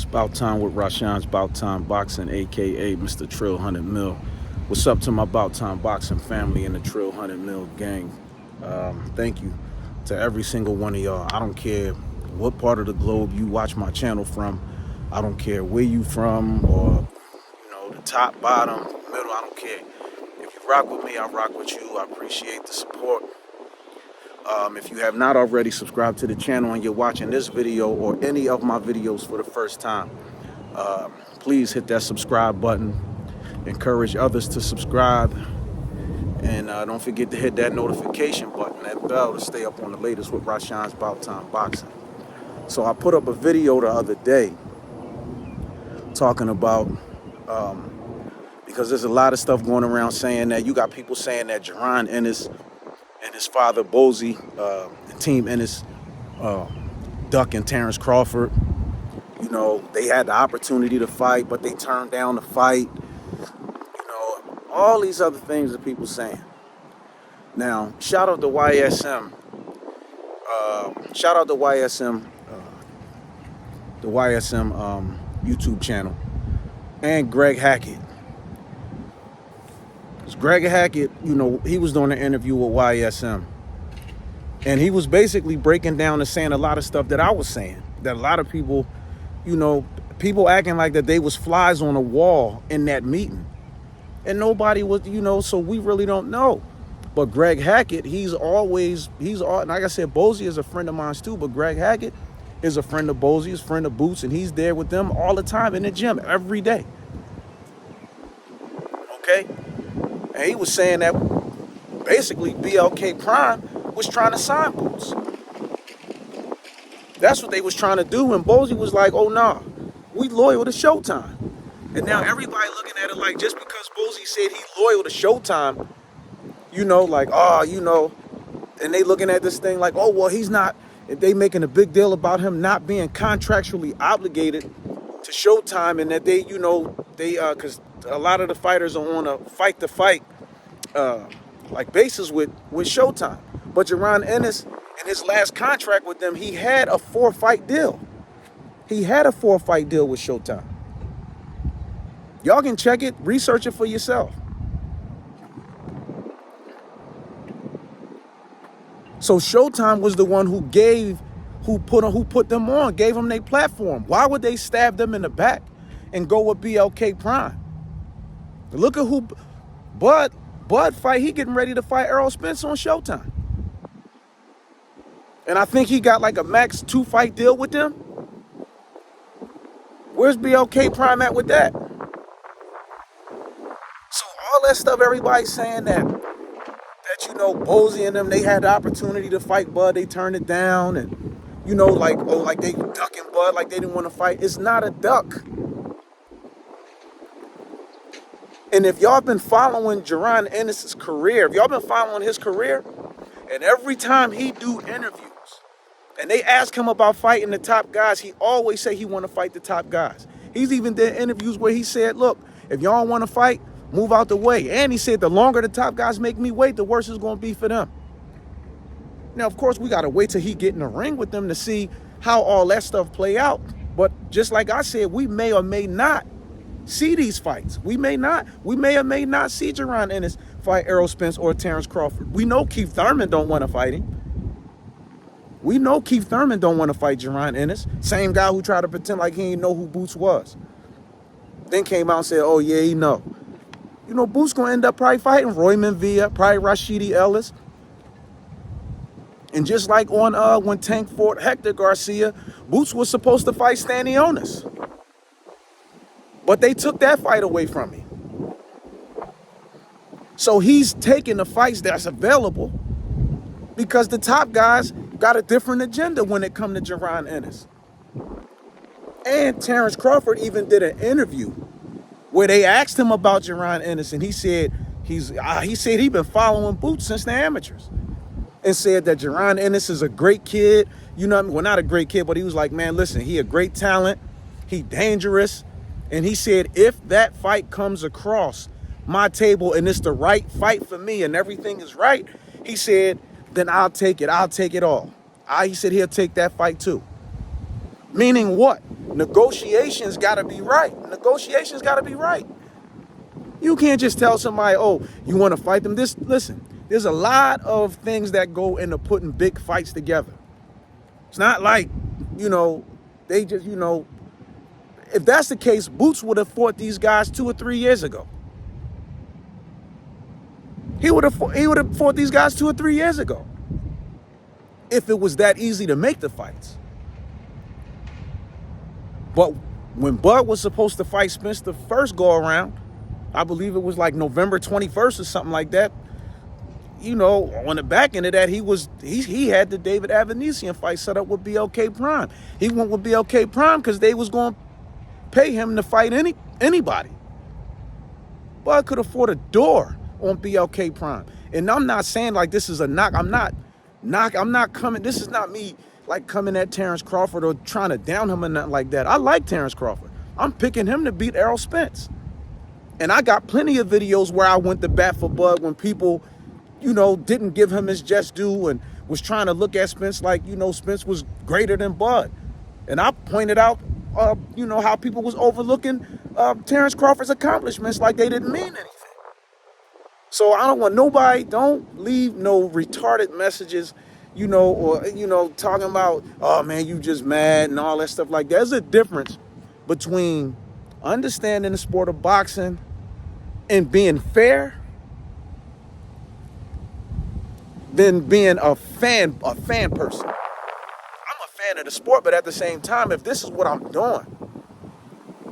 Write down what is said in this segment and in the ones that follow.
About Time with Rashawn's About Time Boxing, aka Mr. Trill 100 Mil. What's up to my About Time Boxing family and the Trill 100 Mil gang? Thank you to every single one of y'all. I don't care what part of the globe you watch my channel from. I don't care where you from, or the top, bottom, middle. I don't care. If you rock with me, I rock with you. I appreciate the support. If you have not already subscribed to the channel and you're watching this video or any of my videos for the first time, please hit that subscribe button. Encourage others to subscribe. And don't forget to hit that notification button, that bell, to stay up on the latest with Rashawn's About Time Boxing. So I put up a video the other day talking about, because there's a lot of stuff going around saying that, you got people saying that JARON ENNIS and his father Bozy, and Team ENNIS, ducking TERENCE CRAWFORD. They had the opportunity to fight, but they turned down the fight. All these other things that people saying. Now, shout out to YSM. Shout out to YSM, the YSM YouTube channel, and Greg Hackett. Greg Hackett, he was doing an interview with YSM, and he was basically breaking down and saying a lot of stuff that I was saying, that a lot of people, people acting like that they was flies on a wall in that meeting, and nobody was, so we really don't know. But Greg Hackett, he's like I said, Bozy is a friend of mine too, but Greg Hackett is a friend of Bozy's, friend of Boots, and he's there with them all the time in the gym every day. Okay? And he was saying that basically BLK Prime was trying to sign Boots. That's what they was trying to do. And Bozy was like, oh, nah, we loyal to Showtime. And now everybody looking at it like, just because Bozy said he's loyal to Showtime, and they looking at this thing like, oh, well, he's not, they making a big deal about him not being contractually obligated to Showtime, and that they, because a lot of the fighters are on a fight-to-fight basis with Showtime. But JARON ENNIS, in his last contract with them, he had a 4-fight deal. He had a 4-fight deal with Showtime. Y'all can check it, research it for yourself. So Showtime was the one who put them on, gave them their platform. Why would they stab them in the back and go with BLK Prime? Look at who Bud fight. He getting ready to fight Errol Spence on Showtime. And I think he got like a max 2-fight deal with them. Where's BLK Prime at with that? So all that stuff, everybody's saying that Bozy and them, they had the opportunity to fight Bud, they turned it down, and like they ducking Bud, like they didn't want to fight. It's not a duck. And if y'all been following JARON ENNIS' career, if y'all been following his career, and every time he do interviews, and they ask him about fighting the top guys, he always say he want to fight the top guys. He's even did interviews where he said, look, if y'all want to fight, move out the way. And he said, the longer the top guys make me wait, the worse it's going to be for them. Now, of course, we got to wait till he get in the ring with them to see how all that stuff play out. But just like I said, we may or may not see these fights. We may or may not see JARON ENNIS fight Errol Spence or TERENCE CRAWFORD. We know Keith Thurman don't want to fight him. We know Keith Thurman don't want to fight JARON ENNIS. Same guy who tried to pretend like he didn't know who Boots was. Then came out and said, oh yeah, he know. Boots gonna end up probably fighting Royman Villa, probably Rashidi Ellis. And just like on when Tank fought Hector Garcia, Boots was supposed to fight Stanionis. But they took that fight away from him. So he's taking the fights that's available because the top guys got a different agenda when it comes to JARON ENNIS. And TERENCE CRAWFORD even did an interview where they asked him about JARON ENNIS, and he said he'd been following Boots since the amateurs, and said that JARON ENNIS is a great kid. Well, not a great kid, but he was like, man, listen, he a great talent, he dangerous. And he said, if that fight comes across my table and it's the right fight for me and everything is right, he said, then I'll take it. I'll take it all. He said he'll take that fight too. Meaning what? Negotiations got to be right. Negotiations got to be right. You can't just tell somebody, oh, you want to fight them. Listen, there's a lot of things that go into putting big fights together. It's not like, they just, if that's the case, Boots would have fought these guys 2 or 3 years ago. He would have fought these guys 2 or 3 years ago if it was that easy to make the fights. But when Bud was supposed to fight Spence the first go around, I believe it was like November 21st or something like that. On the back end of that, he had the David Avanesian fight set up with BLK Prime. He went with BLK Prime because they was going to pay him to fight anybody. Bud could afford a door on BLK Prime. And I'm not saying like this is a knock. I'm not coming. This is not me like coming at Terence Crawford or trying to down him or nothing like that. I like Terence Crawford. I'm picking him to beat Errol Spence. And I got plenty of videos where I went to bat for Bud when people, didn't give him his just due and was trying to look at Spence like, Spence was greater than Bud. And I pointed out, how people was overlooking Terence Crawford's accomplishments like they didn't mean anything. So I don't want nobody, don't leave no retarded messages, or, talking about, oh man, you just mad and all that stuff like that. There's a difference between understanding the sport of boxing and being fair than being a fan person. I'm a fan of the sport, but at the same time, if this is what I'm doing,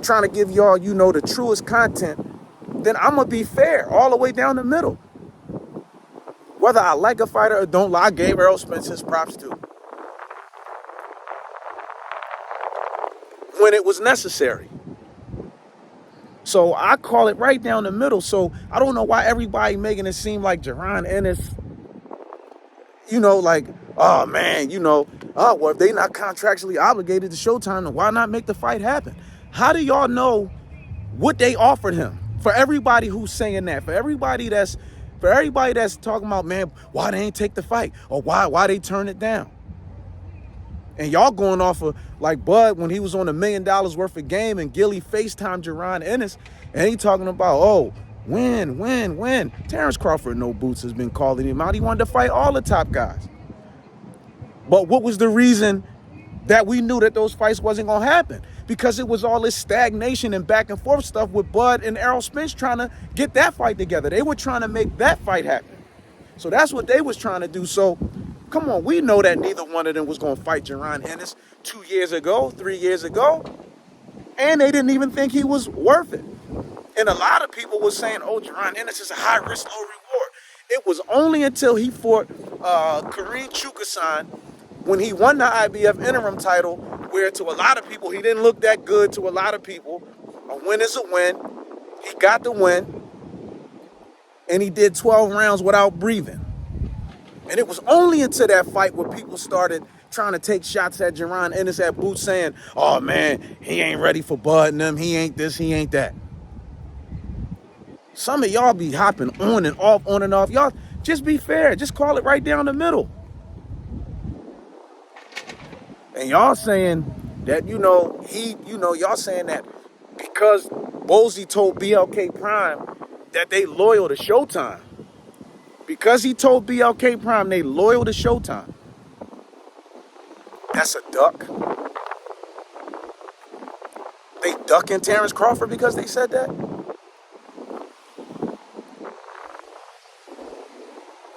trying to give y'all, the truest content, then I'm going to be fair all the way down the middle. Whether I like a fighter or don't, I gave Errol Spence his props too. When it was necessary. So I call it right down the middle. So I don't know why everybody making it seem like JARON ENNIS, like, oh man, well, if they not contractually obligated to Showtime, then why not make the fight happen? How do y'all know what they offered him? For everybody who's saying that, for everybody that's talking about, man, why they ain't take the fight or why they turn it down. And y'all going off of like Bud when he was on $1 million worth of game and Gilly FaceTime JARON ENNIS and he talking about, oh, win. Terence Crawford, no boots, has been calling him out. He wanted to fight all the top guys. But what was the reason that we knew that those fights wasn't going to happen? Because it was all this stagnation and back and forth stuff with Bud and Errol Spence trying to get that fight together. They were trying to make that fight happen. So that's what they was trying to do. So come on, we know that neither one of them was going to fight JARON ENNIS 2 years ago, 3 years ago. And they didn't even think he was worth it. And a lot of people were saying, oh, JARON ENNIS is a high risk, low reward. It was only until he fought Kareem Chukasan when he won the IBF interim title, where to a lot of people, he didn't look that good to a lot of people. A win is a win. He got the win. And he did 12 rounds without breathing. And it was only until that fight where people started trying to take shots at JARON ENNIS at Boots saying, oh man, he ain't ready for Bud and them. He ain't this, he ain't that. Some of y'all be hopping on and off. Y'all just be fair. Just call it right down the middle. And y'all saying that, y'all saying that because Bozy told BLK Prime that they loyal to Showtime. Because he told BLK Prime they loyal to Showtime. That's a duck. They ducking Terence Crawford because they said that?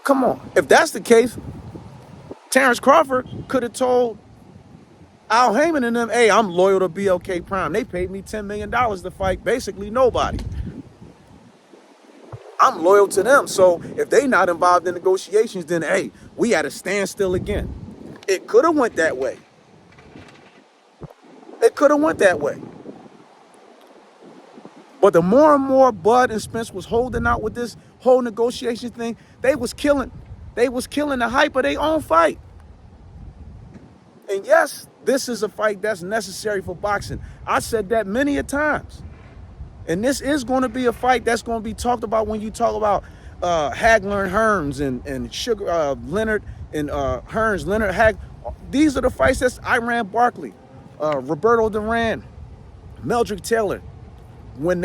Come on. If that's the case, Terence Crawford could have told Al Heyman and them, hey, I'm loyal to BLK Prime. They paid me $10 million to fight basically nobody. I'm loyal to them. So if they not involved in negotiations, then, hey, we at a standstill again. It could have went that way. But the more and more Bud and Spence was holding out with this whole negotiation thing, they was killing the hype of their own fight. And yes, this is a fight that's necessary for boxing. I said that many a times. And this is going to be a fight that's going to be talked about when you talk about Hagler and Hearns and Sugar Leonard and Hearns, Leonard Hag. These are the fights that's Iran Barkley. Roberto Duran, Meldrick Taylor, when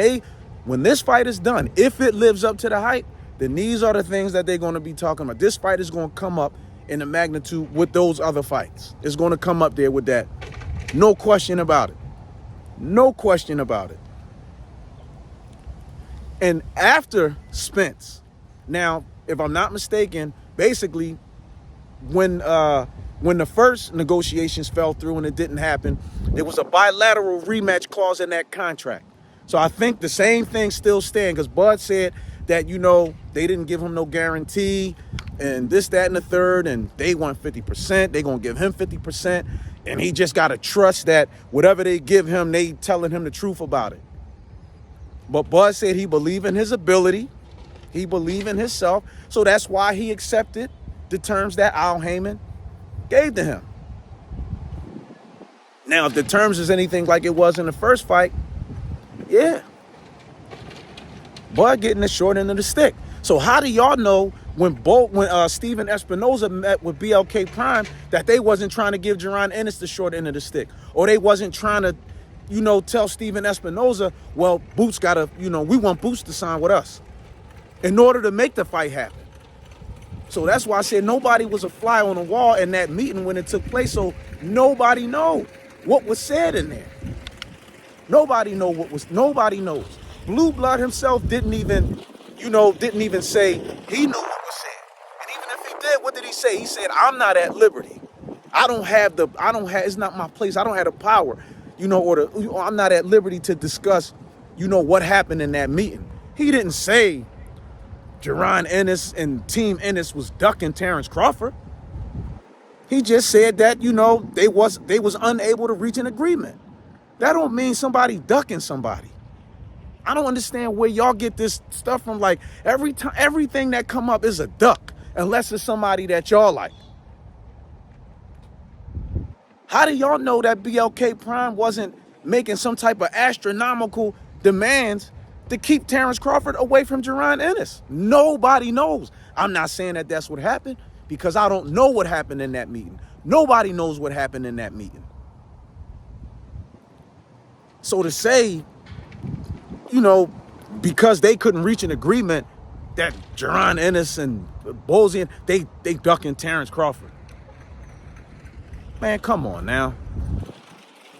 this fight is done, if it lives up to the hype, then these are the things that they're going to be talking about. This fight is going to come up in the magnitude with those other fights. It's going to come up there with that. No question about it. No question about it. And after Spence, now, if I'm not mistaken, basically, when the first negotiations fell through and it didn't happen, there was a bilateral rematch clause in that contract. So I think the same thing still stands, because Bud said that, they didn't give him no guarantee and this, that, and the third, and they want 50%. They're going to give him 50%. And he just got to trust that whatever they give him, they telling him the truth about it. But Bud said he believed in his ability. He believed in himself. So that's why he accepted the terms that Al Heyman gave to him. Now, if the terms is anything like it was in the first fight, yeah. Bud getting the short end of the stick. So how do y'all know when Steven Espinoza met with BLK Prime that they wasn't trying to give JARON ENNIS the short end of the stick? Or they wasn't trying to, tell Steven Espinoza, well, Boots got to, we want Boots to sign with us in order to make the fight happen. So that's why I said nobody was a fly on the wall in that meeting when it took place. So nobody knows what was said in there. Nobody knows. Blue Blood himself didn't even say he knew what was said. And even if he did, what did he say? He said, I'm not at liberty. It's not my place. I don't have the power, I'm not at liberty to discuss, what happened in that meeting. He didn't say JARON ENNIS and Team ENNIS was ducking Terence Crawford. He just said that, they was unable to reach an agreement. That don't mean somebody ducking somebody. I don't understand where y'all get this stuff from. Like, everything that come up is a duck, unless it's somebody that y'all like. How do y'all know that BLK Prime wasn't making some type of astronomical demands to keep Terence Crawford away from JARON ENNIS? Nobody knows. I'm not saying that that's what happened, because I don't know what happened in that meeting. Nobody knows what happened in that meeting. So to say, because they couldn't reach an agreement, that JARON ENNIS and Bozy, they ducking Terence Crawford. Man, come on now.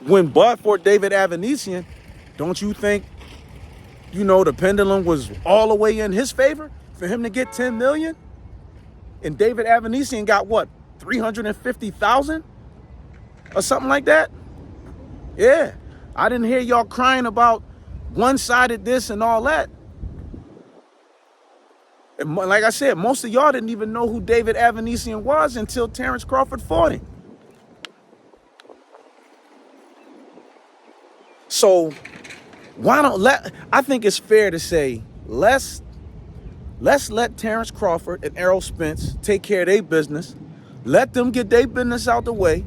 When Bud fought David Avanesian, don't you think, the pendulum was all the way in his favor for him to get 10 million? And David Avanesian got what, 350,000 or something like that? Yeah. I didn't hear y'all crying about one-sided this and all that. And like I said, most of y'all didn't even know who David Avanesian was until Terence Crawford fought him. So I think it's fair to say, let's let Terence Crawford and Errol Spence take care of their business. Let them get their business out the way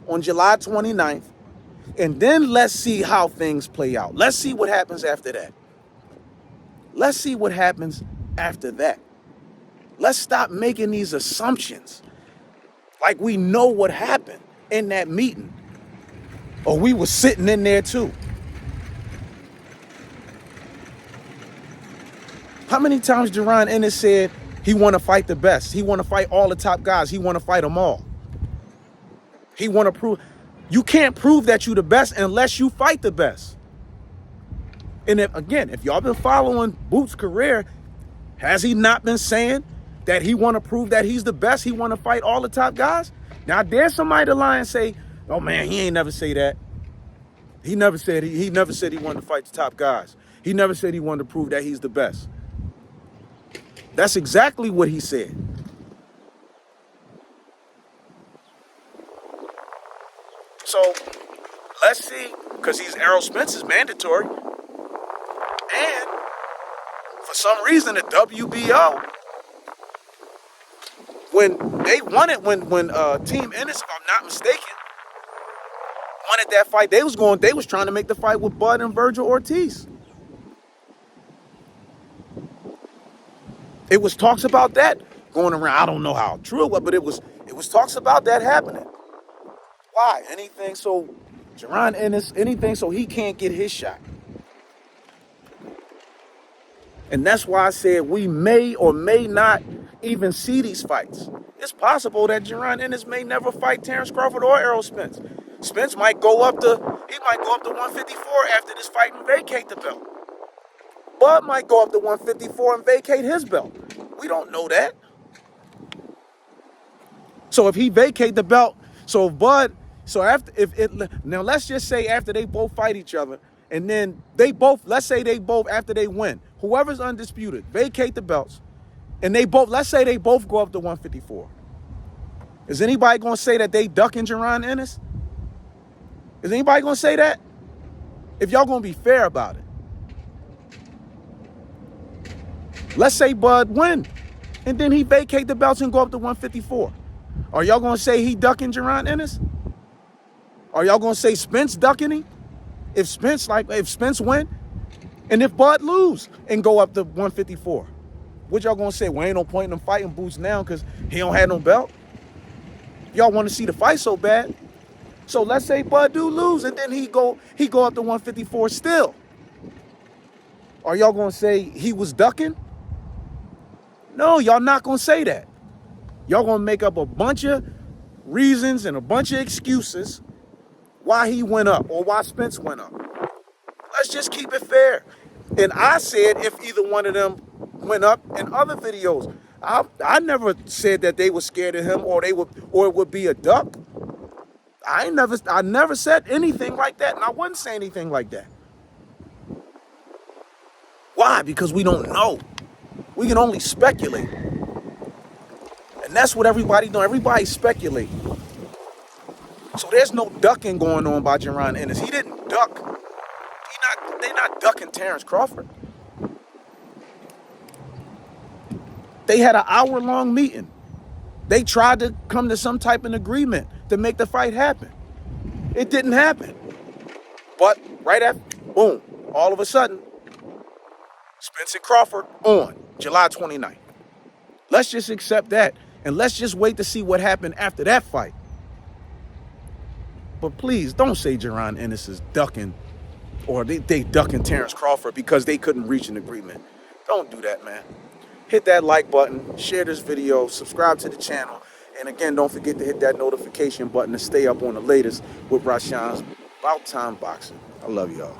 on July 29th. And then let's see how things play out. Let's see what happens after that. Let's see what happens after that. Let's stop making these assumptions like we know what happened in that meeting. Or we were sitting in there too. How many times JARON ENNIS said he want to fight the best? He want to fight all the top guys. He want to fight them all. He want to prove... You can't prove that you the best unless you fight the best. And if y'all been following Boots' career, has he not been saying that he want to prove that he's the best? He want to fight all the top guys? Now, dare somebody to lie and say, oh man, he ain't never say that. He never said he wanted to fight the top guys. He never said he wanted to prove that he's the best. That's exactly what he said. So let's see, because he's Errol Spence is mandatory. And for some reason, the WBO, when they wanted, when Team ENNIS, if I'm not mistaken, wanted that fight, they was trying to make the fight with Bud and Virgil Ortiz. It was talks about that going around. I don't know how true it was, but it was talks about that happening. Why? Anything so Jaron Ennis, anything so he can't get his shot. And that's why I said we may or may not even see these fights. It's possible that Jaron Ennis may never fight Terence Crawford or Errol Spence. Spence might go up to 154 after this fight and vacate the belt. Bud might go up to 154 and vacate his belt. We don't know that. So if he vacate the belt, now let's just say after they both fight each other, and then let's say they both, after they win, whoever's undisputed, vacate the belts, and let's say they both go up to 154. Is anybody going to say that they ducking Jaron Ennis? Is anybody going to say that? If y'all going to be fair about it. Let's say Bud win, and then he vacate the belts and go up to 154. Are y'all going to say he ducking Jaron Ennis? Are y'all going to say Spence ducking him? If Spence win, and if Bud lose and go up to 154, what y'all going to say? Well, ain't no point in them fighting Boots now because he don't have no belt. Y'all want to see the fight so bad. So let's say Bud do lose, and then he go up to 154 still. Are y'all going to say he was ducking? No, y'all not going to say that. Y'all going to make up a bunch of reasons and a bunch of excuses why he went up or why Spence went up. Let's just keep it fair. And I said if either one of them went up in other videos, I never said that they were scared of him or it would be a duck. I never said anything like that, and I wouldn't say anything like that. Why? Because we don't know. We can only speculate. And that's what everybody doing. Everybody's speculating. So there's no ducking going on by Jaron Ennis. He didn't duck. They're not ducking Terence Crawford. They had an hour-long meeting. They tried to come to some type of agreement to make the fight happen. It didn't happen. But right after, boom, all of a sudden, Spence and Crawford on July 29th. Let's just accept that. And let's just wait to see what happened after that fight. But please, don't say Jaron Ennis is ducking or they ducking Terence Crawford because they couldn't reach an agreement. Don't do that, man. Hit that like button, share this video, subscribe to the channel. And again, don't forget to hit that notification button to stay up on the latest with Rashawn's About Time Boxing. I love y'all.